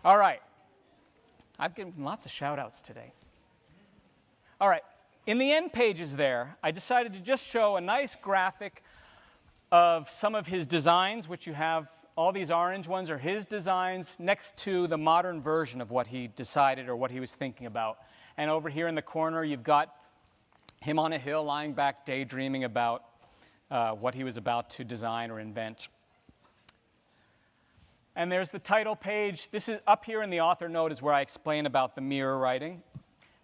All right. I've given lots of shout-outs today. All right. In the end pages there, I decided to just show a nice graphic of some of his designs, which you have, all these orange ones are his designs next to the modern version of what he decided or what he was thinking about. And over here in the corner, you've got him on a hill lying back daydreaming about what he was about to design or invent. And there's the title page. This is up here in the author note is where I explain about the mirror writing.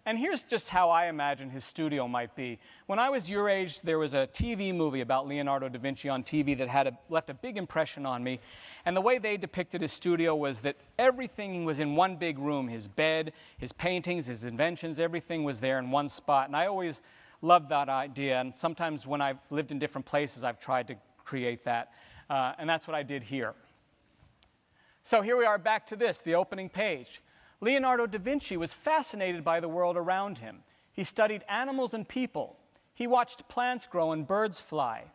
And here's just how I imagine his studio might be. When I was your age, there was a TV movie about Leonardo da Vinci on TV that had left a big impression on me. And the way they depicted his studio was that everything was in one big room. His bed, his paintings, his inventions, everything was there in one spot. And I always loved that idea. And sometimes when I've lived in different places, I've tried to create that. And that's what I did here. So here we are back to this, the opening page. Leonardo da Vinci was fascinated by the world around him. He studied animals and people. He watched plants grow and birds fly.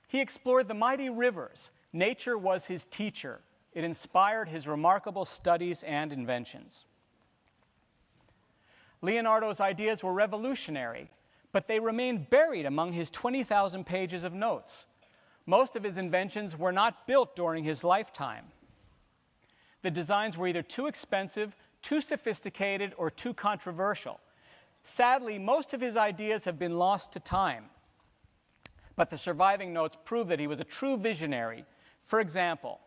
He explored the mighty rivers. Nature was his teacher. It inspired his remarkable studies and inventions. Leonardo's ideas were revolutionary, but they remained buried among his 20,000 pages of notes. Most of his inventions were not built during his lifetime. The designs were either too expensive, too sophisticated, or too controversial. Sadly, most of his ideas have been lost to time. But the surviving notes prove that he was a true visionary. For example,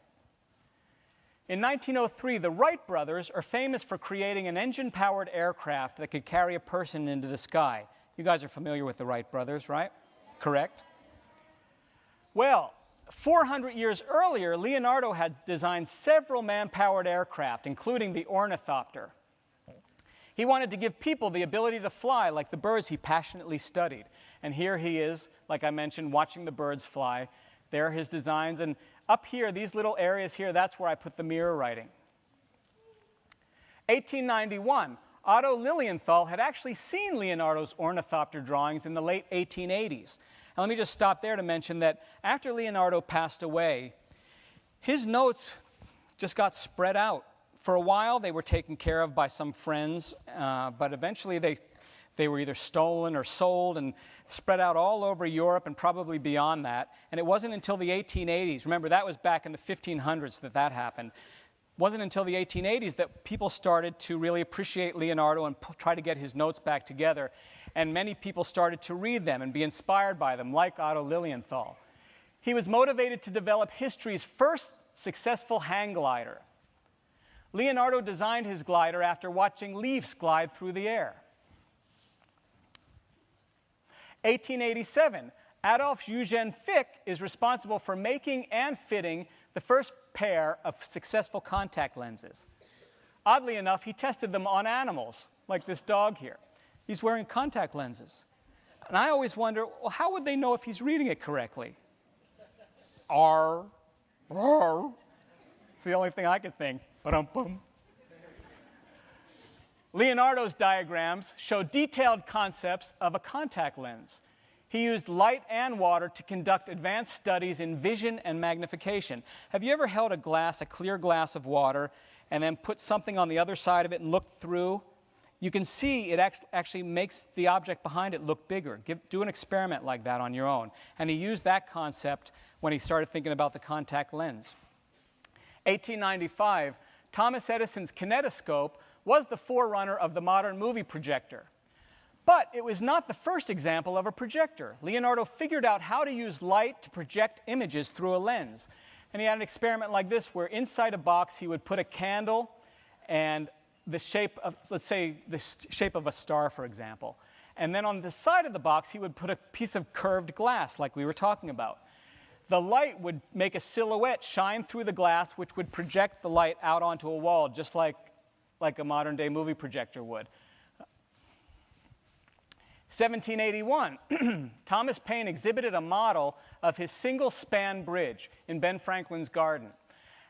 in 1903, the Wright brothers are famous for creating an engine-powered aircraft that could carry a person into the sky. You guys are familiar with the Wright brothers, right? Correct? Well, 400 years earlier, Leonardo had designed several man-powered aircraft, including the ornithopter. He wanted to give people the ability to fly like the birds he passionately studied. And here he is, like I mentioned, watching the birds fly. There are his designs. And up here, these little areas here, that's where I put the mirror writing. 1891, Otto Lilienthal had actually seen Leonardo's ornithopter drawings in the late 1880s. And let me just stop there to mention that after Leonardo passed away, his notes just got spread out. For a while, they were taken care of by some friends, but eventually they were either stolen or sold and spread out all over Europe and probably beyond that. And it wasn't until the 1880s, remember that was back in the 1500s that happened. It wasn't until the 1880s that people started to really appreciate Leonardo and try to get his notes back together. And many people started to read them and be inspired by them, like Otto Lilienthal. He was motivated to develop history's first successful hang glider. Leonardo designed his glider after watching leaves glide through the air. 1887, Adolf Eugen Fick is responsible for making and fitting the first pair of successful contact lenses. Oddly enough, he tested them on animals, like this dog here. He's wearing contact lenses. And I always wonder, well, how would they know if he's reading it correctly? R, R. It's the only thing I could think. Ba-dum-bum. Leonardo's diagrams show detailed concepts of a contact lens. He used light and water to conduct advanced studies in vision and magnification. Have you ever held a clear glass of water, and then put something on the other side of it and looked through? You can see it actually makes the object behind it look bigger. Do an experiment like that on your own. And he used that concept when he started thinking about the contact lens. 1895, Thomas Edison's kinetoscope was the forerunner of the modern movie projector. But it was not the first example of a projector. Leonardo figured out how to use light to project images through a lens. And he had an experiment like this, where inside a box he would put a candle and the shape of, let's say, the shape of a star, for example. And then on the side of the box, he would put a piece of curved glass, like we were talking about. The light would make a silhouette shine through the glass, which would project the light out onto a wall, just like a modern-day movie projector would. 1781, Thomas Paine exhibited a model of his single-span bridge in Ben Franklin's garden.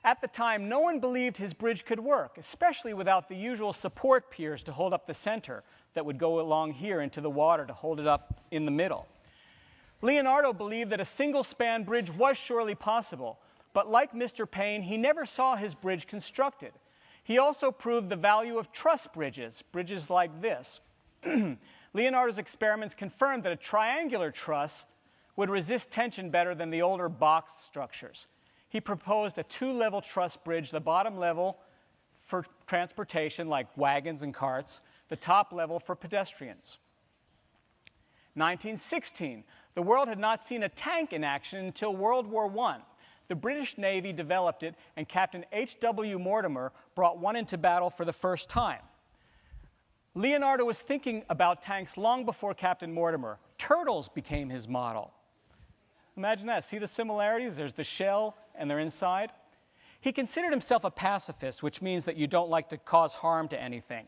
At the time, no one believed his bridge could work, especially without the usual support piers to hold up the center that would go along here into the water to hold it up in the middle. Leonardo believed that a single-span bridge was surely possible, but like Mr. Paine, he never saw his bridge constructed. He also proved the value of truss bridges, bridges like this. Leonardo's experiments confirmed that a triangular truss would resist tension better than the older box structures. He proposed a two-level truss bridge, the bottom level for transportation like wagons and carts, the top level for pedestrians. 1916, the world had not seen a tank in action until World War I. The British Navy developed it, and Captain H.W. Mortimer brought one into battle for the first time. Leonardo was thinking about tanks long before Captain Mortimer. Turtles became his model. Imagine that. See the similarities? There's the shell and they're inside. He considered himself a pacifist, which means that you don't like to cause harm to anything.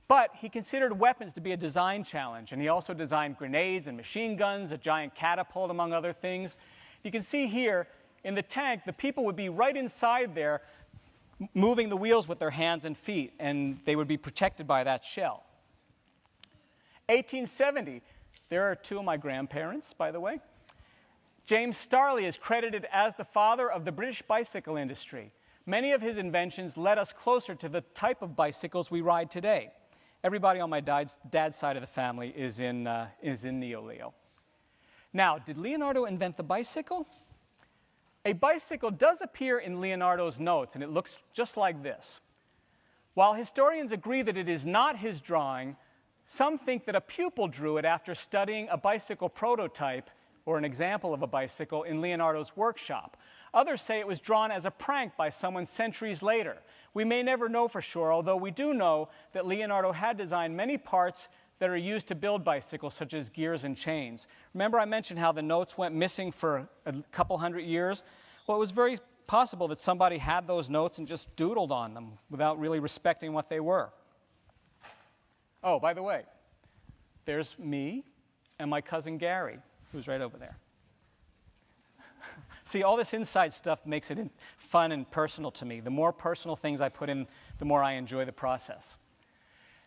But he considered weapons to be a design challenge, and he also designed grenades and machine guns, a giant catapult, among other things. You can see here, in the tank, the people would be right inside there, moving the wheels with their hands and feet, and they would be protected by that shell. 1870, there are two of my grandparents, by the way. James Starley is credited as the father of the British bicycle industry. Many of his inventions led us closer to the type of bicycles we ride today. Everybody on my dad's side of the family is in Neo-Leo. Now, did Leonardo invent the bicycle? A bicycle does appear in Leonardo's notes, and it looks just like this. While historians agree that it is not his drawing, some think that a pupil drew it after studying a bicycle prototype or an example of a bicycle in Leonardo's workshop. Others say it was drawn as a prank by someone centuries later. We may never know for sure, although we do know that Leonardo had designed many parts that are used to build bicycles, such as gears and chains. Remember I mentioned how the notes went missing for a couple hundred years? Well, it was very possible that somebody had those notes and just doodled on them without really respecting what they were. Oh, by the way, there's me and my cousin Gary, who's right over there. See, all this inside stuff makes it fun and personal to me. The more personal things I put in, the more I enjoy the process.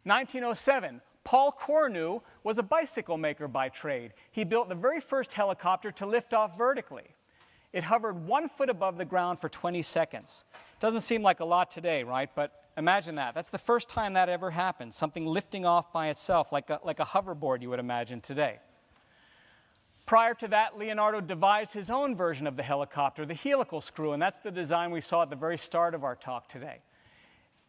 1907, Paul Cornu was a bicycle maker by trade. He built the very first helicopter to lift off vertically. It hovered 1 foot above the ground for 20 seconds. Doesn't seem like a lot today, right? But imagine that. That's the first time that ever happened, something lifting off by itself, like a hoverboard you would imagine today. Prior to that, Leonardo devised his own version of the helicopter, the helical screw, and that's the design we saw at the very start of our talk today.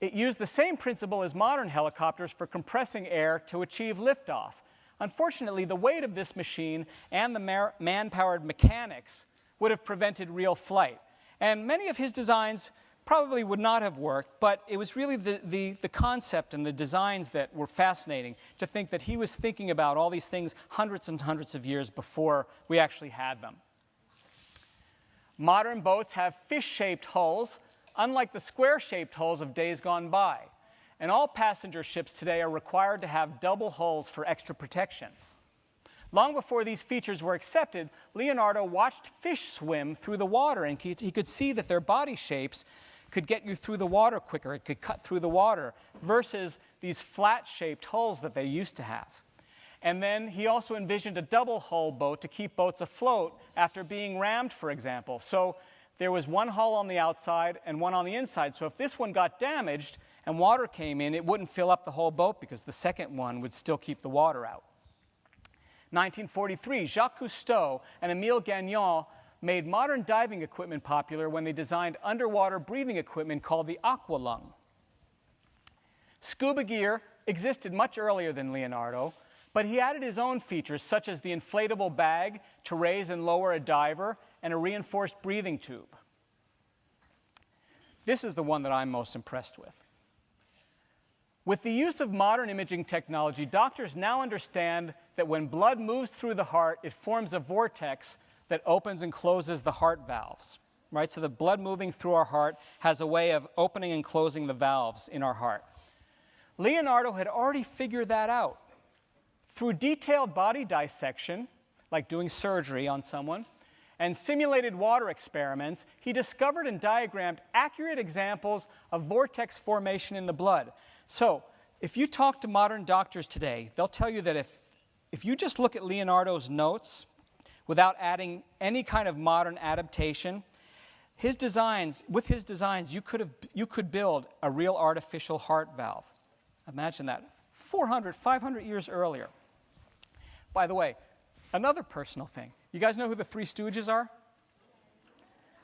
It used the same principle as modern helicopters for compressing air to achieve liftoff. Unfortunately, the weight of this machine and the man-powered mechanics would have prevented real flight. And many of his designs probably would not have worked, but it was really the concept and the designs that were fascinating, to think that he was thinking about all these things hundreds and hundreds of years before we actually had them. Modern boats have fish-shaped hulls, unlike the square-shaped hulls of days gone by. And all passenger ships today are required to have double hulls for extra protection. Long before these features were accepted, Leonardo watched fish swim through the water, and he could see that their body shapes could get you through the water quicker. It could cut through the water versus these flat-shaped hulls that they used to have. And then he also envisioned a double-hull boat to keep boats afloat after being rammed, for example. So there was one hull on the outside and one on the inside. So if this one got damaged and water came in, it wouldn't fill up the whole boat because the second one would still keep the water out. 1943, Jacques Cousteau and Émile Gagnon made modern diving equipment popular when they designed underwater breathing equipment called the aqualung. Scuba gear existed much earlier than Leonardo, but he added his own features, such as the inflatable bag to raise and lower a diver and a reinforced breathing tube. This is the one that I'm most impressed with. With the use of modern imaging technology, doctors now understand that when blood moves through the heart, it forms a vortex that opens and closes the heart valves, right? So the blood moving through our heart has a way of opening and closing the valves in our heart. Leonardo had already figured that out. Through detailed body dissection, like doing surgery on someone, and simulated water experiments, he discovered and diagrammed accurate examples of vortex formation in the blood. So if you talk to modern doctors today, they'll tell you that if you just look at Leonardo's notes without adding any kind of modern adaptation, With his designs, you could build a real artificial heart valve. Imagine that, 400, 500 years earlier. By the way, another personal thing. You guys know who the Three Stooges are?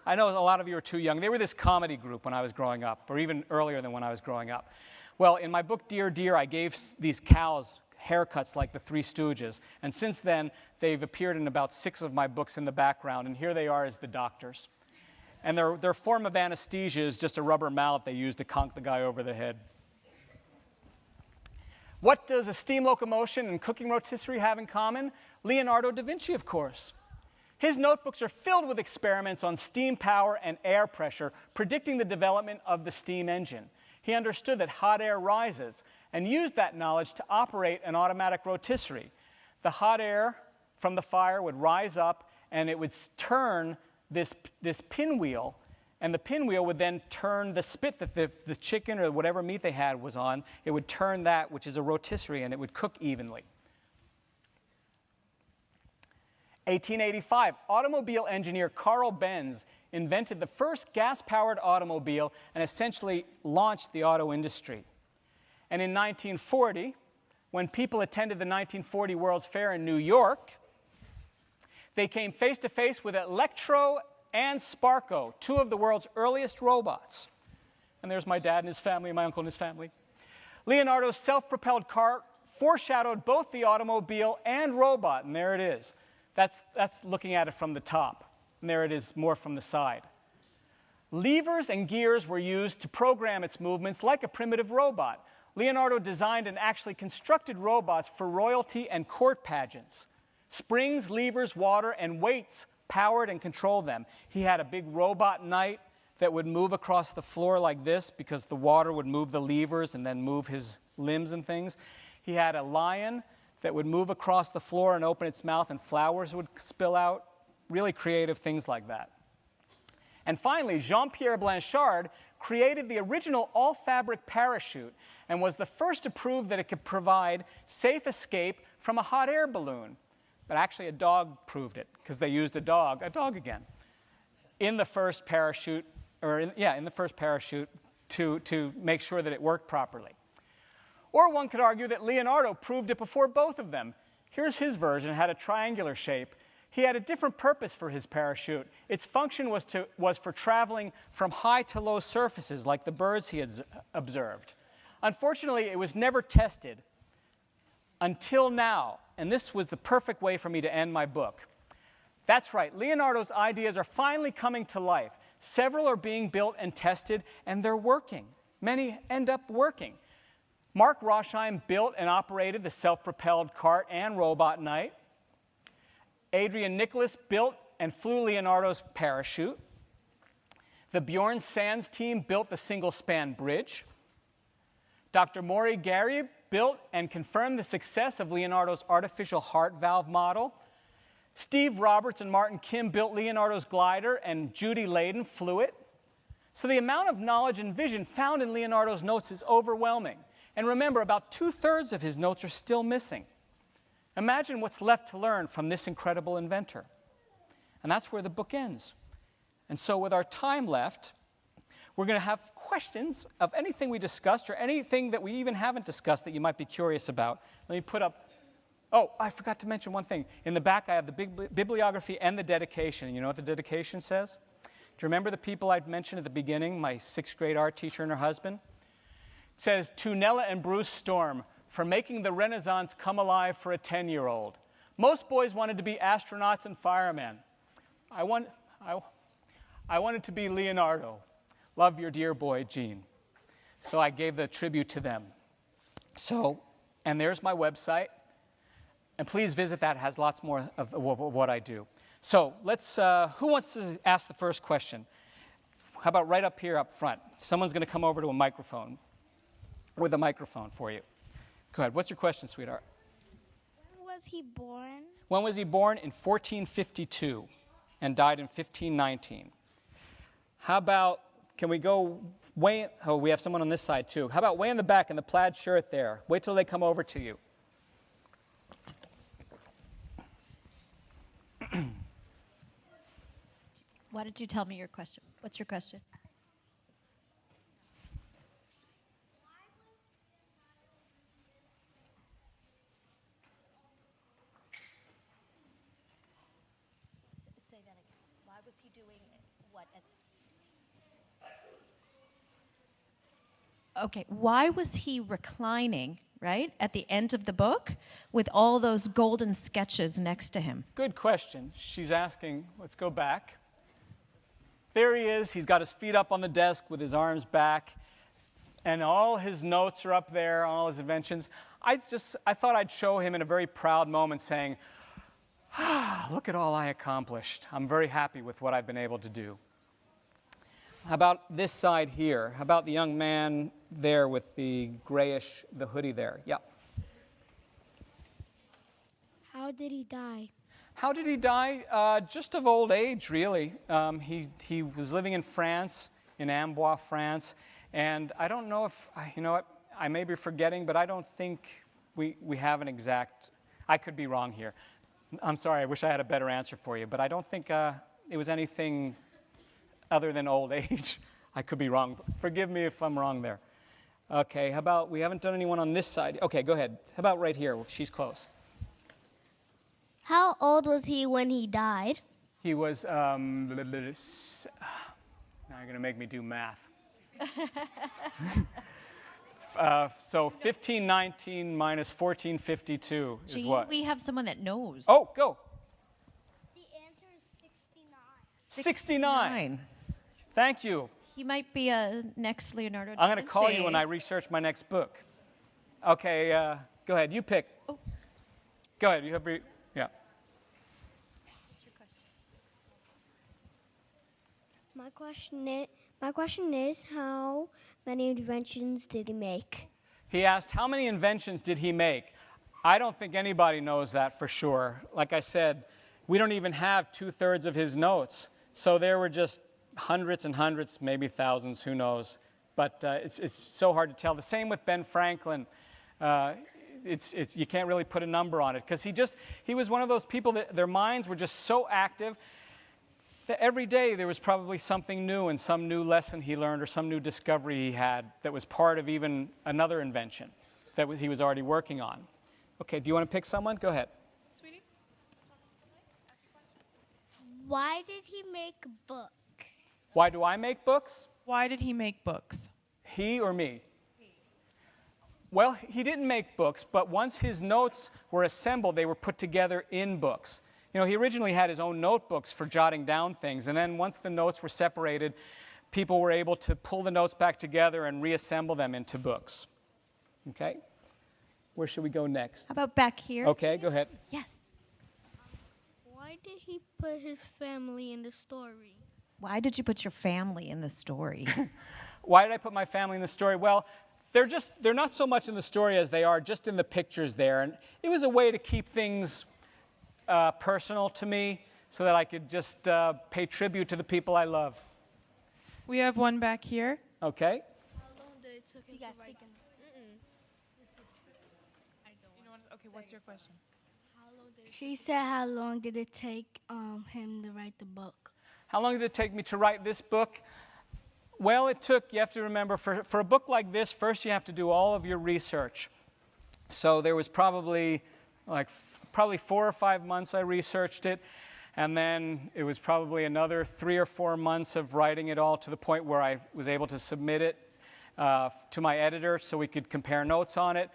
I know a lot of you are too young. They were this comedy group when I was growing up, or even earlier than when I was growing up. Well, in my book, Dear Dear, I gave these cows haircuts like the Three Stooges. And since then, they've appeared in about 6 of my books in the background. And here they are as the doctors. And their form of anesthesia is just a rubber mallet they use to conk the guy over the head. What does a steam locomotion and cooking rotisserie have in common? Leonardo da Vinci, of course. His notebooks are filled with experiments on steam power and air pressure, predicting the development of the steam engine. He understood that hot air rises and used that knowledge to operate an automatic rotisserie. The hot air from the fire would rise up and it would turn this pinwheel, and the pinwheel would then turn the spit that the chicken or whatever meat they had was on. It would turn that, which is a rotisserie, and it would cook evenly. 1885, automobile engineer Carl Benz invented the first gas-powered automobile and essentially launched the auto industry. And in 1940, when people attended the 1940 World's Fair in New York, they came face-to-face with Electro and Sparko, 2 of the world's earliest robots. And there's my dad and his family, my uncle and his family. Leonardo's self-propelled car foreshadowed both the automobile and robot, and there it is. That's looking at it from the top, and there it is more from the side. Levers and gears were used to program its movements like a primitive robot. Leonardo designed and actually constructed robots for royalty and court pageants. Springs, levers, water, and weights powered and controlled them. He had a big robot knight that would move across the floor like this because the water would move the levers and then move his limbs and things. He had a lion that would move across the floor and open its mouth and flowers would spill out. Really creative things like that. And finally, Jean-Pierre Blanchard created the original all-fabric parachute and was the first to prove that it could provide safe escape from a hot air balloon. But actually a dog proved it, because they used a dog again, in the first parachute, in the first parachute to make sure that it worked properly. Or one could argue that Leonardo proved it before both of them. Here's his version, it had a triangular shape. He had a different purpose for his parachute. Its function was for traveling from high to low surfaces, like the birds he had observed. Unfortunately, it was never tested until now, and this was the perfect way for me to end my book. That's right, Leonardo's ideas are finally coming to life. Several are being built and tested, and they're working. Many end up working. Mark Rosheim built and operated the self-propelled cart and robot knight. Adrian Nicholas built and flew Leonardo's parachute. The Bjorn Sands team built the single-span bridge. Dr. Maury Gary built and confirmed the success of Leonardo's artificial heart valve model. Steve Roberts and Martin Kim built Leonardo's glider, and Judy Layden flew it. So the amount of knowledge and vision found in Leonardo's notes is overwhelming. And remember, about 2/3 of his notes are still missing. Imagine what's left to learn from this incredible inventor. And that's where the book ends. And so with our time left, we're going to have questions of anything we discussed or anything that we even haven't discussed that you might be curious about. Let me put up, oh, I forgot to mention one thing. In the back, I have the bibliography and the dedication. You know what the dedication says? Do you remember the people I'd mentioned at the beginning, my 6th grade art teacher and her husband? It says, to Nella and Bruce Storm, for making the Renaissance come alive for a 10-year-old. Most boys wanted to be astronauts and firemen. I wanted to be Leonardo. Love your dear boy, Gene. So I gave the tribute to them. So, and there's my website. And please visit that. It has lots more of what I do. So let's, who wants to ask the first question? How about right up here up front? Someone's going to come over to a microphone, with a microphone for you. Go ahead. What's your question, sweetheart? When was he born? When was he born? In 1452 and died in 1519. How about, can we go way, oh, we have someone on this side too. How about way in the back in the plaid shirt there? Wait till they come over to you. Why don't you tell me your question? What's your question? Say that again. Why was he doing what? Okay, why was he reclining, right, at the end of the book with all those golden sketches next to him? Good question. She's asking, let's go back. There he is. He's got his feet up on the desk with his arms back, and all his notes are up there, all his inventions. I thought I'd show him in a very proud moment saying, look at all I accomplished. I'm very happy with what I've been able to do. How about this side here? How about the young man there with the grayish, the hoodie there? Yeah. How did he die? How did he die? Just of old age, really. He was living in France, in Amboise, France, and I don't know if, you know what, I may be forgetting, but I don't think we have an exact, I could be wrong here. I'm sorry, I wish I had a better answer for you, but I don't think it was anything other than old age. I could be wrong. Forgive me if I'm wrong there. Okay, how about, we haven't done anyone on this side. Okay, go ahead. How about right here? She's close. How old was he when he died? He was, now you're going to make me do math. So 1519 minus 1452 is what? We have someone that knows. Oh, go. The answer is 69. 69. Thank you. He might be next Leonardo da I'm going to call you Vinci. when I research my next book. Okay, go ahead. You pick. Oh. Go ahead. You have yeah. What's your question? My question is how many inventions did he make? He asked, how many inventions did he make? I don't think anybody knows that for sure. Like I said, we don't even have 2/3 of his notes. So there were just hundreds and hundreds, maybe thousands, who knows. But it's so hard to tell. The same with Ben Franklin. You can't really put a number on it because he was one of those people that their minds were just so active that every day there was probably something new and some new lesson he learned or some new discovery he had that was part of even another invention that he was already working on. Okay, do you want to pick someone? Go ahead. Sweetie? Why did he make books? Why do I make books? Why did he make books? He or me? Well, he didn't make books, but once his notes were assembled, they were put together in books. You know, he originally had his own notebooks for jotting down things, and then once the notes were separated, people were able to pull the notes back together and reassemble them into books. Okay? Where should we go next? How about back here? Okay, go ahead. Yes. Why did he put his family in the story? Why did you put your family in the story? Why did I put my family in the story? Well, they're not so much in the story as they are just in the pictures there. And it was a way to keep things personal to me so that I could just pay tribute to the people I love. We have one back here. Okay? How long did it take him to write? Okay, what's your question? She said how long did it take him to write the book? How long did it take me to write this book? Well, it took, you have to remember, for a book like this, first you have to do all of your research. So there was probably 4 or 5 months I researched it, and then it was probably another 3 or 4 months of writing it all to the point where I was able to submit it to my editor so we could compare notes on it.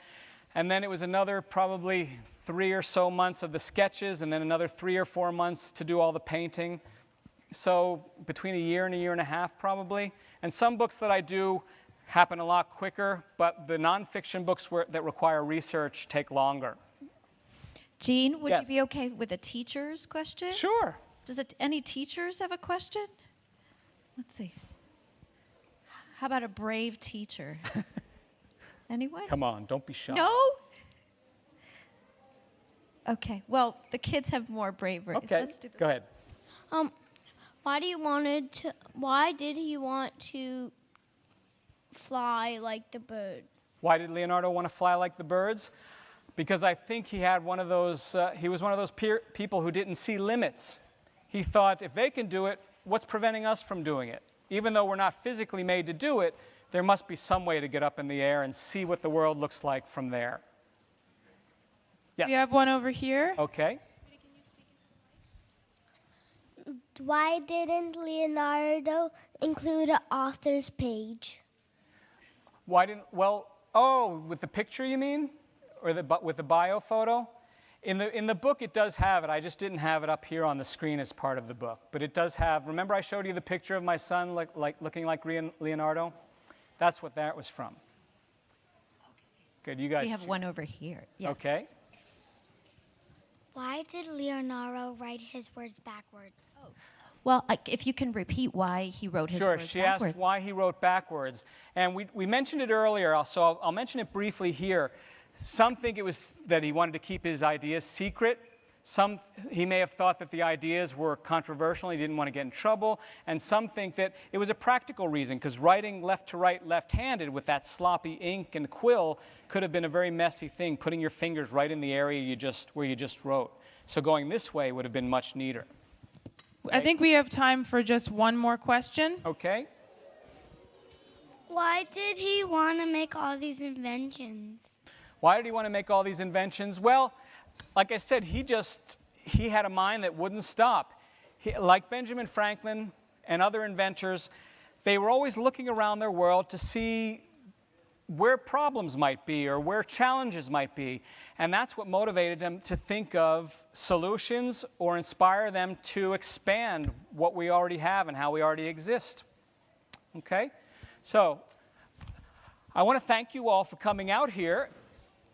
And then it was another probably 3 or so months of the sketches, and then another 3 or 4 months to do all the painting. So between a year and a half probably. And some books that I do happen a lot quicker, but the nonfiction books that require research take longer. Jean, would Yes. you be okay with a teacher's question? Sure. Any teachers have a question? Let's see. How about a brave teacher? Anyone? Come on, don't be shy. No? Okay. Well, the kids have more bravery. Okay, Let's do this. go ahead. Why did he want to fly like the bird? Why did Leonardo want to fly like the birds? Because I think he had he was one of those people who didn't see limits. He thought, if they can do it, what's preventing us from doing it? Even though we're not physically made to do it, there must be some way to get up in the air and see what the world looks like from there. Yes? We have one over here. Okay. Why didn't Leonardo include an author's page? Why didn't, well, oh, with the picture you mean? Or with the bio photo? In the book it does have it. I just didn't have it up here on the screen as part of the book. But it does have, remember I showed you the picture of my son looking like Leonardo? That's what that was from. Good, you guys. We have one over here. Yeah. Okay. Why did Leonardo write his words backwards? Well, if you can repeat why he wrote his words Sure, she backwards. asked why he wrote backwards. And we mentioned it earlier, so I'll mention it briefly here. Some think it was that he wanted to keep his ideas secret. Some, he may have thought that the ideas were controversial, he didn't want to get in trouble. And some think that it was a practical reason, because writing left to right, left-handed with that sloppy ink and quill could have been a very messy thing, putting your fingers right in the area where you just wrote. So going this way would have been much neater. I think we have time for just one more question. Okay. Why did he want to make all these inventions? Why did he want to make all these inventions? Well, like I said, he had a mind that wouldn't stop. Like Benjamin Franklin and other inventors, they were always looking around their world to see where problems might be or where challenges might be. And that's what motivated them to think of solutions or inspire them to expand what we already have and how we already exist. Okay? So, I want to thank you all for coming out here.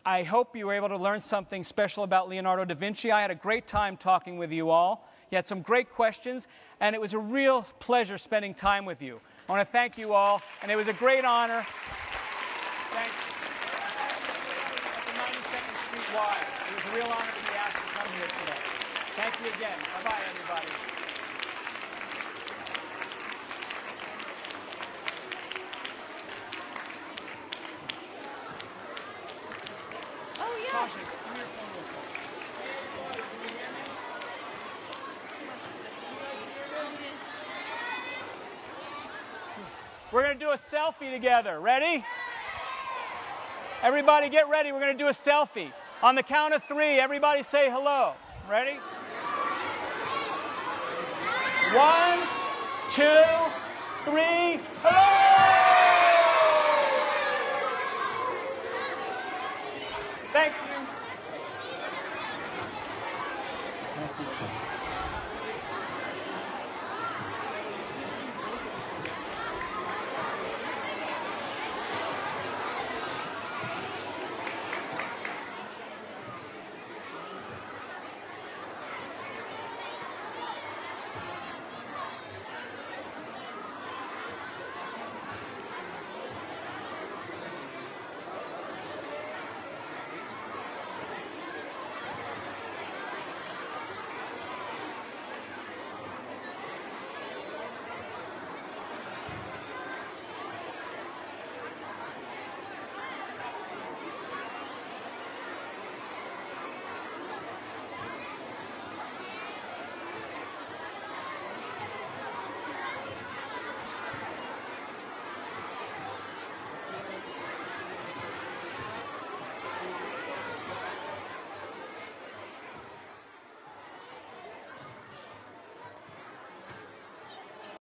I hope you were able to learn something special about Leonardo da Vinci. I had a great time talking with you all. You had some great questions, and it was a real pleasure spending time with you. I want to thank you all, and it was a great honor. Thank you. At the 92nd Street Y. It was a real honor to be asked to come here today. Thank you again. Bye-bye, everybody. Oh, yeah. Tasha, come here for a minute. Can you hear me? We're going to do a selfie together. Ready? Everybody get ready. We're going to do a selfie. On the count of 3, everybody say hello. Ready? 1, 2, 3, hello!